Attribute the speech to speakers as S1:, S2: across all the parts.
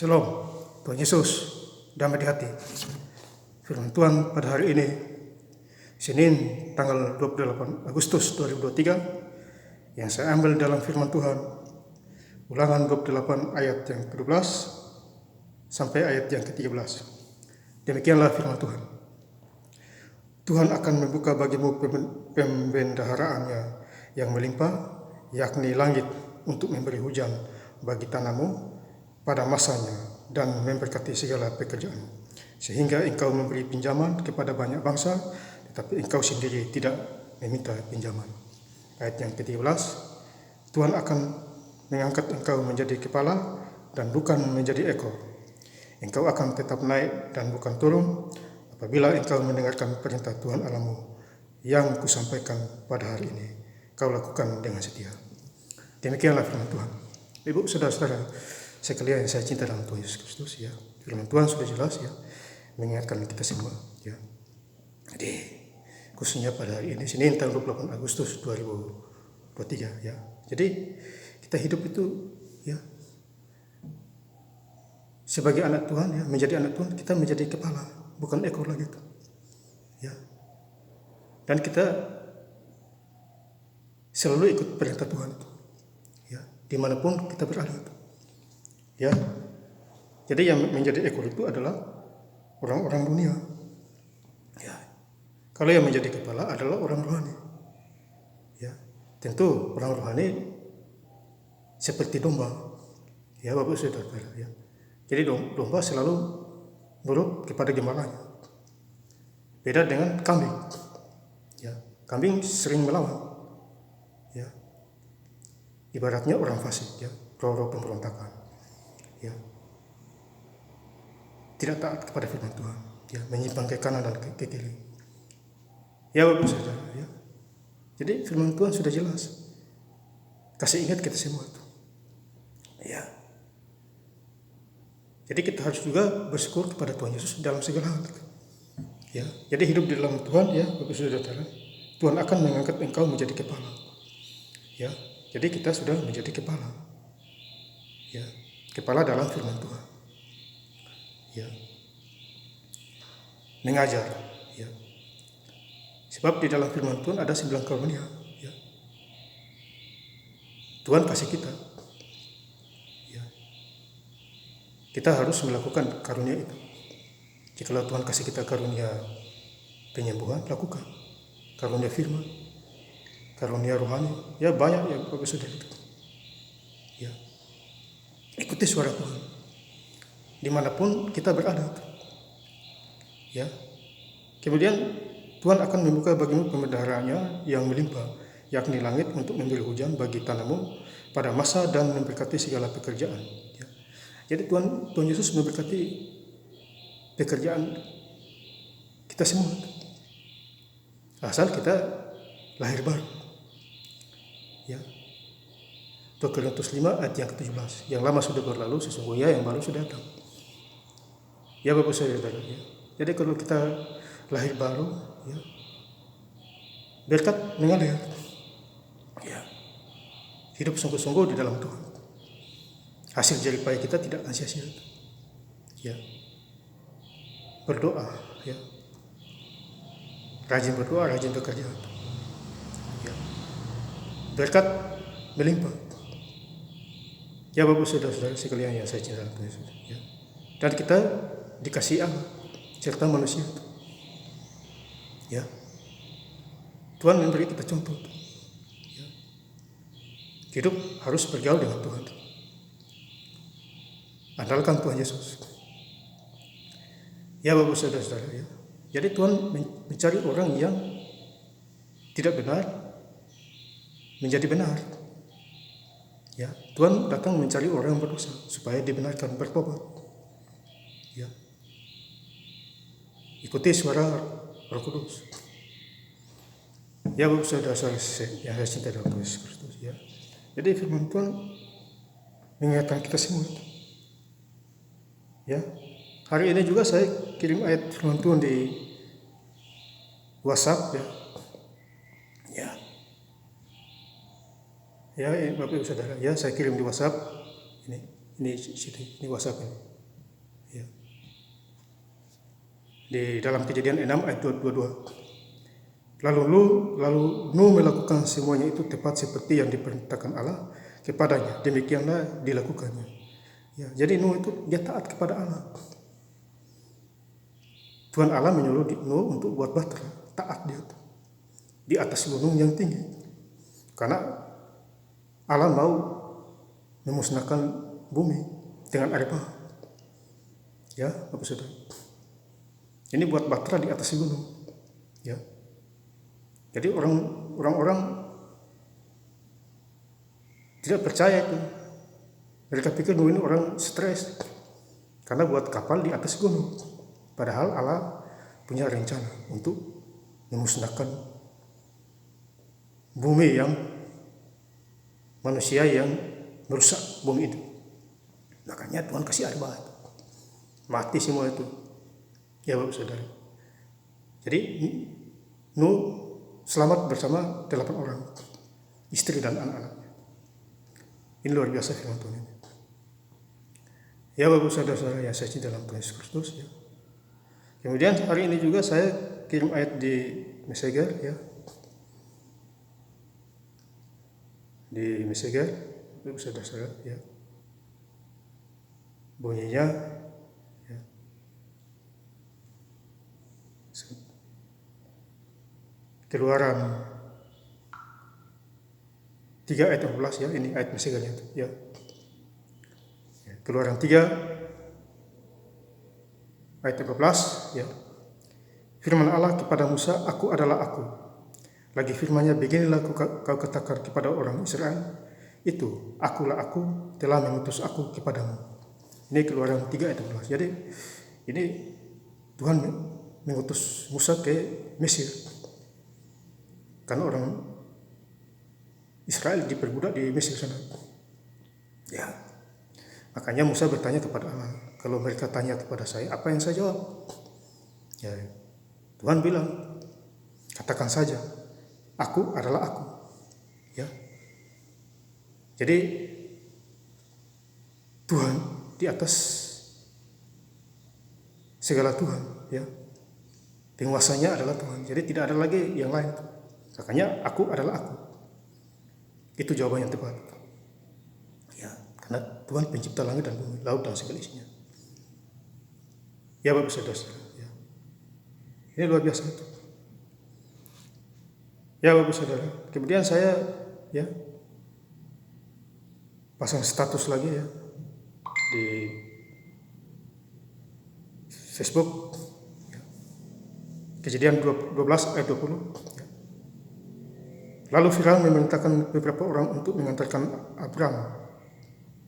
S1: Shalom, Tuhan Yesus, damai di hati. Firman Tuhan pada hari ini, Senin tanggal 28 Agustus 2023, yang saya ambil dalam firman Tuhan, Ulangan 28 ayat yang ke-12 sampai ayat yang ke-13. Demikianlah firman Tuhan. Tuhan akan membuka bagimu pembendaharaannya yang melimpah, yakni langit untuk memberi hujan bagi tanahmu pada masanya dan memberkati segala pekerjaan, sehingga engkau memberi pinjaman kepada banyak bangsa, tetapi engkau sendiri tidak meminta pinjaman. Ayat yang ke-13, Tuhan akan mengangkat engkau menjadi kepala dan bukan menjadi ekor. Engkau akan tetap naik dan bukan turun apabila engkau mendengarkan perintah Tuhan Allahmu yang kusampaikan pada hari ini, kau lakukan dengan setia. Demikianlah firman Tuhan. Ibu, saudara-saudara sekalian yang saya cinta dalam Tuhan Yesus Kristus, ya, firman Tuhan sudah jelas, ya, mengingatkan kita semua, ya. Jadi khususnya pada hari ini Senin tanggal 28 Agustus 2023, ya. Jadi kita hidup itu, ya, sebagai anak Tuhan, ya, menjadi anak Tuhan, kita menjadi kepala, bukan ekor lagi, ya. Dan kita selalu ikut perintah Tuhan, ya, dimanapun kita berada. Ya, jadi yang menjadi ekor itu adalah orang-orang dunia. Ya, kalau yang menjadi kepala adalah orang rohani. Ya, tentu orang rohani seperti domba. Ya, Bapak Saudara. Ya, jadi domba selalu nurut kepada gembalanya. Beda dengan kambing. Ya, kambing sering melawan. Ya, ibaratnya orang fasik. Ya, roh-roh pemberontakan. Ya, tidak taat kepada firman Tuhan, ya, menyimpang ke kanan dan ke kiri. Ya, Bapak Saudara, ya. Jadi firman Tuhan sudah jelas. Kasih ingat kita semua itu. Ya. Jadi kita harus juga bersyukur kepada Tuhan Yesus dalam segala hal. Ya. Jadi hidup di dalam Tuhan, ya, Bapak Saudara. Tuhan akan mengangkat engkau menjadi kepala. Ya. Jadi kita sudah menjadi kepala. Ya. Kepala dalam firman Tuhan, ya, mengajar, ya, sebab di dalam firman Tuhan ada 9 karunia, ya, Tuhan kasih kita, ya, kita harus melakukan karunia itu. Jikalau Tuhan kasih kita karunia penyembuhan, lakukan karunia firman, karunia rohani, ya, banyak yang Bapak Saudara itu, ya. Ikuti suara Tuhan dimanapun kita berada, ya. Kemudian Tuhan akan membuka bagimu pembendaharaannya yang melimpah, yakni langit untuk memberi hujan bagi tanahmu pada masa dan memberkati segala pekerjaan, ya. Jadi Tuhan Yesus memberkati pekerjaan kita semua, asal kita lahir baru, ya. 2 Korintus 5 ayat yang ke-17. Yang lama sudah berlalu, sesungguhnya yang baru sudah datang. Ya, Bapak Saudara, ya. Jadi kalau kita lahir baru, ya, berkat mengalir. Ya. Hidup sungguh-sungguh di dalam Tuhan. Hasil jerih payah kita tidak akan sia-sia. Ya. Berdoa, ya. Rajin berdoa, rajin bekerja. Ya. Berkat melimpah. Ya, Bapak Saudara-saudara sekalian yang saya cinta, ya. Dan kita dikasih Allah serta manusia, ya. Tuhan memberi kita contoh, ya. Hidup harus bergaul dengan Tuhan. Andalkan Tuhan Yesus. Ya, Bapak Saudara-saudara, ya. Jadi Tuhan mencari orang yang tidak benar menjadi benar. Ya, Tuhan datang mencari orang yang berdosa supaya dibenarkan bertobat. Ya. Ikuti suara Roh Kudus. Ya, Bapak Saudara-saudara yang saya cinta dalam Yesus Kristus, ya. Jadi firman Tuhan mengingatkan kita semua. Ya. Hari ini juga saya kirim ayat firman Tuhan di WhatsApp, ya. Ya. Ya, Bapak Ibu Saudara, ya, saya kirim di WhatsApp ini WhatsApp ini. Ya. Di dalam Kejadian 6 ayat 22. Lalu Nuh melakukan semuanya itu tepat seperti yang diperintahkan Allah kepadanya. Demikianlah dilakukannya. Ya, jadi Nuh itu dia taat kepada Allah. Tuhan Allah menyuruh Nuh untuk buat bahtera, taat dia di atas gunung yang tinggi. Karena Allah mau memusnahkan bumi dengan air bah. Ya, Bapak Saudara. Ini buat bahtera di atas gunung. Ya. Jadi orang-orang tidak percaya itu. Mereka pikir Nuh ini orang stres karena buat kapal di atas gunung. Padahal Allah punya rencana untuk memusnahkan bumi yang manusia yang merusak bumi itu. Makanya Tuhan kasih air bah. Mati semua itu. Ya Bapak Saudara. Jadi Nuh selamat bersama 8 orang, istri dan anak-anaknya. Ini luar biasa firman Tuhan ini. Ya Bapak Saudara-saudara yang saya cintai dalam Tuhan Yesus Kristus. Ya. Kemudian hari ini juga saya kirim ayat di Messenger, ya. Di Messenger, Bapak Saudara-saudara, ya. Bunyinya, ya. Keluaran 3 ayat 16, ya, ini ayat Messegernya itu, ya. Keluaran 3 ayat 15, ya. Firman Allah kepada Musa, aku adalah aku. Lagi firman-Nya, beginilah kau katakan kepada orang Israel, itu akulah aku, telah mengutus aku kepadamu. Ini Keluaran 3 ayat 16. Jadi ini Tuhan mengutus Musa ke Mesir. Karena orang Israel diperbudak di Mesir sana. Ya. Makanya Musa bertanya kepada Allah, kalau mereka tanya kepada saya, apa yang saya jawab? Ya. Tuhan bilang, katakan saja, aku adalah aku. Ya. Jadi Tuhan di atas segala Tuhan, ya. Penguasanya adalah Tuhan. Jadi tidak ada lagi yang lain. Makanya aku adalah aku. Itu jawaban yang tepat. Ya, karena Tuhan pencipta langit dan bumi, laut dan segala isinya. Ya Bapak Saudara, ya. Ini luar biasa itu. Ya Bapak Saudara. Kemudian saya, ya, pasang status lagi, ya, di Facebook, ya. Kejadian 12 ayat 20. Ya. Lalu Firaun memerintahkan beberapa orang untuk mengantarkan Abram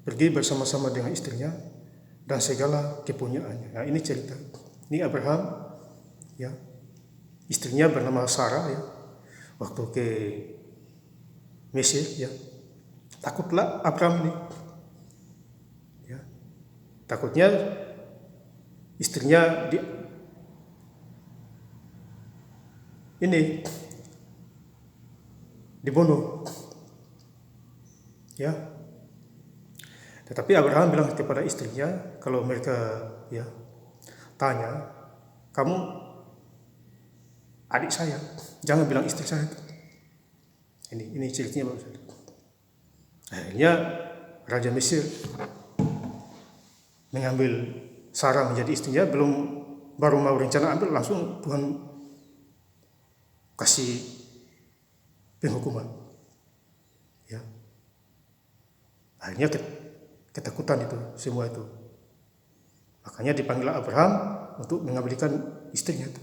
S1: pergi bersama-sama dengan istrinya dan segala kepunyaannya. Nah, ini cerita. Ini Abraham, ya, istrinya bernama Sarah, ya, waktu ke Mesir, ya, takutlah Abram ini, ya, takutnya istrinya dibunuh, ya. Tetapi Abraham bilang kepada istrinya, kalau mereka, ya, tanya, kamu adik saya, jangan bilang istri saya. Ini ceritanya Bapak. Akhirnya Raja Mesir mengambil Sarah menjadi istrinya, baru mau rencana ambil, langsung Tuhan kasih penghukuman. Ya. Akhirnya ketakutan itu semua itu. Makanya dipanggil Abraham untuk mengabdikan istrinya itu.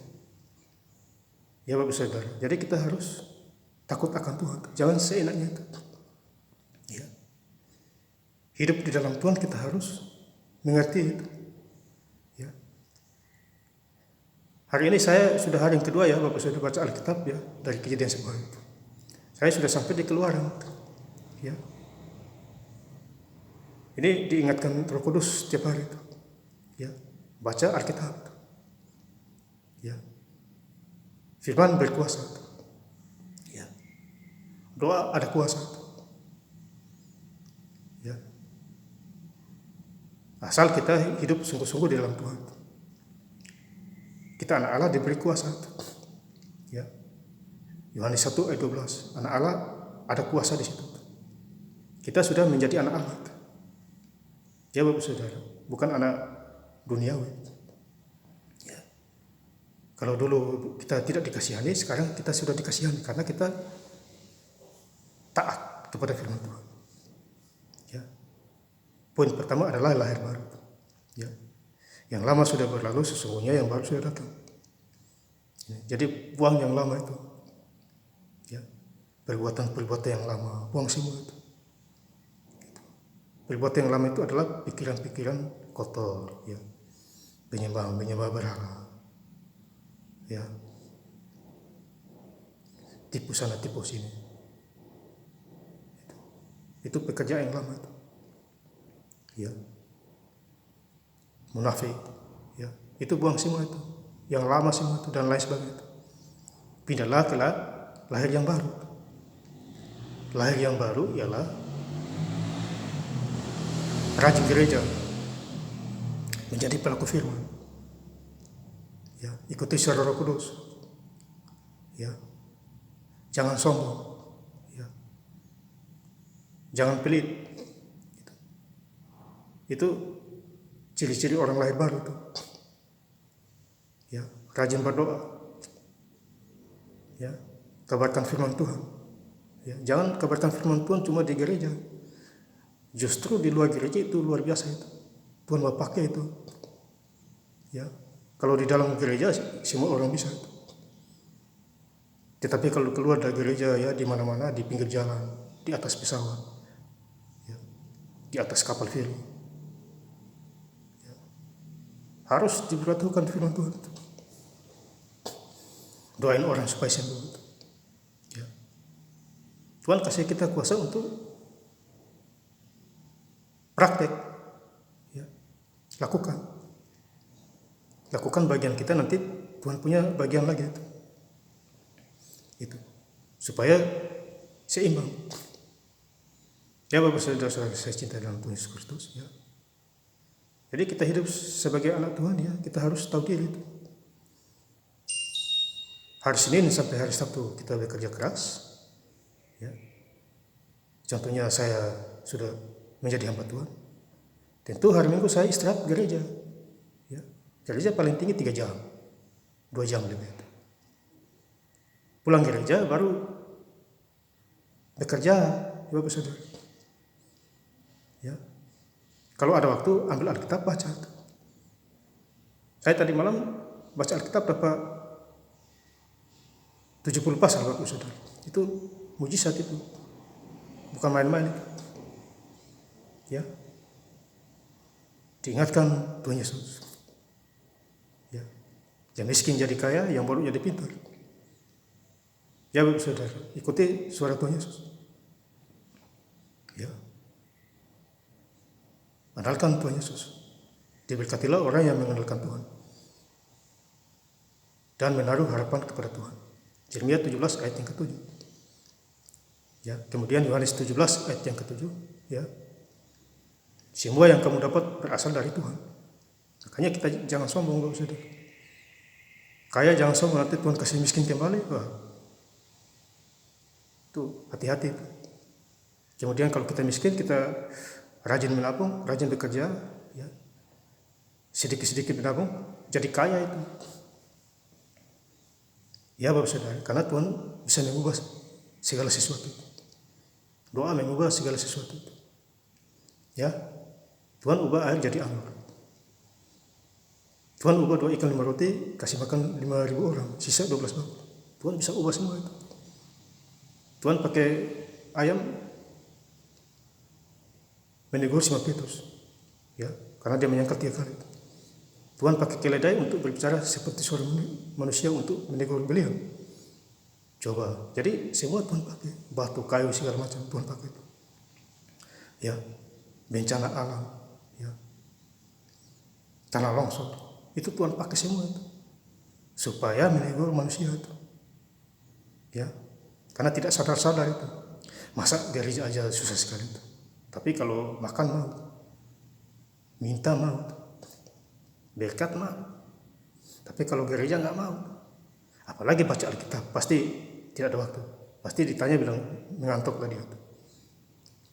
S1: Ya Bapak Saudara. Jadi kita harus takut akan Tuhan. Jangan seenaknya itu. Ya. Hidup di dalam Tuhan kita harus mengerti itu. Ya. Hari ini saya sudah hari yang kedua, ya Bapak Saudara, baca Alkitab, ya, dari Kejadian 10 itu. Saya sudah sampai di Keluaran. Ya. Ini diingatkan Roh Kudus setiap hari itu. Ya, baca Alkitab. Ya. Firman berkuasa. Ya. Doa ada kuasa. Ya. Asal kita hidup sungguh-sungguh di dalam Tuhan. Kita anak Allah diberi kuasa. Ya. Yohanes 1 ayat 12. Anak Allah ada kuasa di situ. Kita sudah menjadi anak Allah. Ya Bapak Saudara, bukan anak duniawi. Ya. Kalau dulu kita tidak dikasihani, sekarang kita sudah dikasihani karena kita taat kepada firman Tuhan. Ya. Poin pertama adalah lahir baru. Ya. Yang lama sudah berlalu, sesungguhnya yang baru sudah datang. Ya. Jadi buang yang lama itu. Ya. Perbuatan-perbuatan yang lama, buang semua itu. Perbuatan yang lama itu adalah pikiran-pikiran kotor, ya, menyembah berhala, ya, tipu sana tipu sini. Itu pekerjaan yang lama itu, ya, munafik, ya, itu buang semua itu, yang lama semua itu dan lain sebagainya itu. Pindahlah ke lahir yang baru. Lahir yang baru ialah rajin gereja, menjadi pelaku firman, ya, ikuti suara Roh Kudus, ya, jangan sombong, ya, jangan pelit. Itu ciri-ciri orang lahir baru itu, ya, rajin berdoa, ya, kabarkan firman Tuhan, ya, jangan kabarkan firman Tuhan cuma di gereja. Justru di luar gereja itu luar biasa itu. Tuhan mau pakai itu. Ya, kalau di dalam gereja semua orang bisa itu. Tetapi kalau keluar dari gereja, ya, di mana-mana, di pinggir jalan, di atas pesawat, ya, di atas kapal feri, ya, harus diberitahukan firman Tuhan itu. Doain orang supaya sembuh itu. Ya. Tuhan kasih kita kuasa untuk praktek, ya, lakukan bagian kita, nanti Tuhan punya bagian lagi itu supaya seimbang. Ya Bapak Saudara saya cinta dalam Tuhan Yesus Kristus, ya. Jadi kita hidup sebagai anak Tuhan, ya, kita harus tahu diri itu. Hari Senin sampai hari Sabtu kita bekerja keras, ya. Contohnya saya sudah menjadi hamba Tuhan. Tentu hari Minggu saya istirahat gereja, ya. Gereja paling tinggi 3 jam, 2 jam lebih. Pulang gereja baru bekerja, ya Bapak Saudara. Ya. Kalau ada waktu ambil Alkitab baca. Saya tadi malam baca Alkitab berapa 70 pasal Bapak Saudara. Itu mujizat itu. Bukan main-main itu. Ya. Diingatkan Tuhan Yesus. Ya. Yang miskin jadi kaya, yang bodoh jadi pintar. Ya Bapak Saudara, ikuti suara Tuhan Yesus. Ya. Andalkan Tuhan Yesus. Diberkatilah orang yang mengandalkan Tuhan dan menaruh harapan kepada Tuhan. Yeremia 17 ayat yang ke-7. Ya, kemudian Yohanes 17 ayat yang ke-7, ya. Semua yang kamu dapat berasal dari Tuhan. Makanya kita jangan sombong, Bapak Saudara. Kaya jangan sombong, nanti Tuhan kasih miskin kembali. Wah. Itu hati-hati. Kemudian kalau kita miskin, kita rajin menabung, rajin bekerja, ya. Sedikit-sedikit menabung, jadi kaya itu. Ya Bapak Saudara, karena Tuhan bisa mengubah segala sesuatu. Doa mengubah segala sesuatu. Ya, Tuhan ubah air jadi anggur. Tuhan ubah 2 ikan 5 roti, kasih makan 5.000 orang, sisa 12 bakul. Tuhan bisa ubah semua itu. Tuhan pakai ayam menegur Simon Petrus, ya, karena dia menyangkal 3 kali. Tuhan pakai keledai untuk berbicara seperti suara manusia untuk menegur beliau. Coba, jadi semua Tuhan pakai, batu, kayu, segala macam Tuhan pakai itu. Ya, bencana alam, ya, tanah longsor, itu Tuhan pakai semua itu supaya menegur manusia itu, ya, karena tidak sadar-sadar itu. Masa gereja aja susah sekali itu, tapi kalau makan mau, minta mau, berkat mau. Tapi kalau gereja nggak mau, apalagi baca Alkitab, pasti tidak ada waktu. Pasti ditanya bilang mengantuk tadi.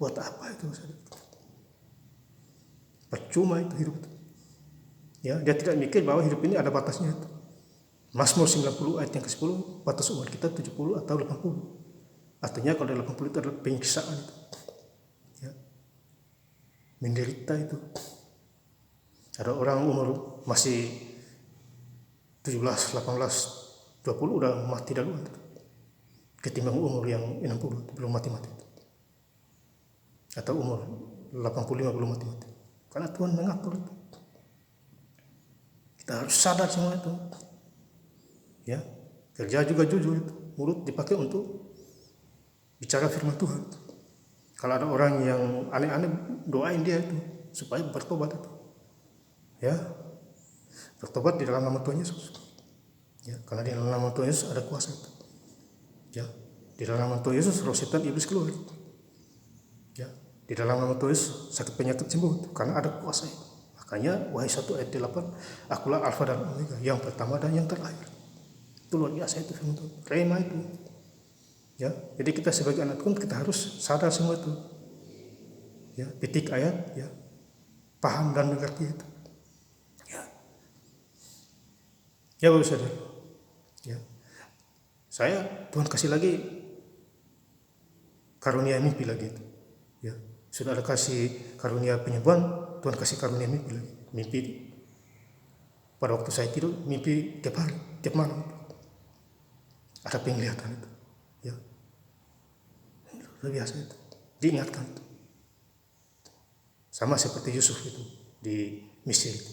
S1: Buat apa itu? Percuma itu hidup itu. Ya, dia tidak mikir bahwa hidup ini ada batasnya itu. Mazmur 90 ayat yang ke-10, batas umur kita 70 atau 80. Artinya kalau 80 itu adalah penyiksaan itu. Ya. Menderita itu. Ada orang umur masih 17, 18, 20 udah mati duluan itu. Ketimbang umur yang 60 belum mati-mati itu. Atau umur 85 belum mati-mati. Karena Tuhan mengatur itu. Kita harus sadar semua itu. Ya, kerja juga jujur itu. Mulut dipakai untuk bicara firman Tuhan. Kalau ada orang yang aneh-aneh, doain dia itu supaya bertobat itu. Ya, bertobat di dalam nama Tuhan Yesus. Ya, karena di dalam nama Tuhan Yesus ada kuasa itu. Ya, di dalam nama Tuhan Yesus roh setan iblis keluar. Ya, di dalam nama Tuhan Yesus sakit penyakit sembuh karena ada kuasa itu. Makanya Wahai 1 ayat 8, akulah Alfa dan Omega, yang pertama dan yang terakhir. Itu luar biasa itu firman Tuhan. Rema itu. Ya, jadi kita sebagai anak Tuhan kita harus sadar semua itu. Ya, petik ayat, ya, paham dan mengerti itu. Ya, ya Bapak Saudara. Ya, saya Tuhan kasih lagi karunia mimpi lagi itu. Ya, sudah ada kasih karunia penyembuhan, Tuhan kasih karunia mimpi lagi. Mimpi pada waktu saya tidur, mimpi tiap hari, tiap malam. Ada penglihatan itu. Ya, luar biasa itu. Diingatkan itu. Sama seperti Yusuf itu di Mesir itu.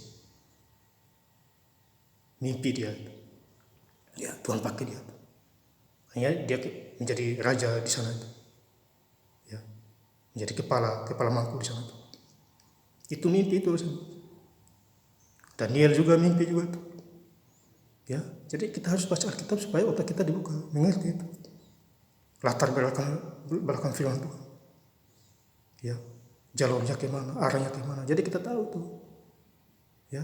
S1: Mimpi dia itu. Ya, Tuhan pakai dia. Hanya dia menjadi raja di sana itu. Ya, menjadi kepala mangku di sana itu. Itu mimpi itu. Daniel juga mimpi juga itu. Ya, jadi kita harus baca Alkitab supaya otak kita dibuka, mengerti itu. Latar belakang firman Tuhan. Ya, jalurnya kemana, arahnya kemana. Jadi kita tahu tuh. Ya,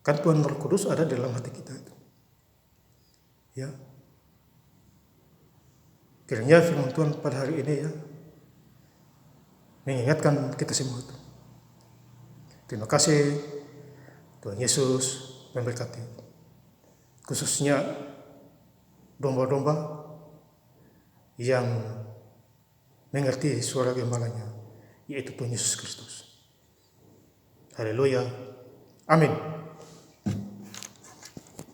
S1: kan Tuhan Roh Kudus ada di dalam hati kita itu. Ya, kiranya firman Tuhan pada hari ini ya mengingatkan kita semua itu. Terima kasih Tuhan Yesus memberkati. Khususnya domba-domba yang mengerti suara gembalanya, yaitu Tuhan Yesus Kristus. Haleluya. Amin.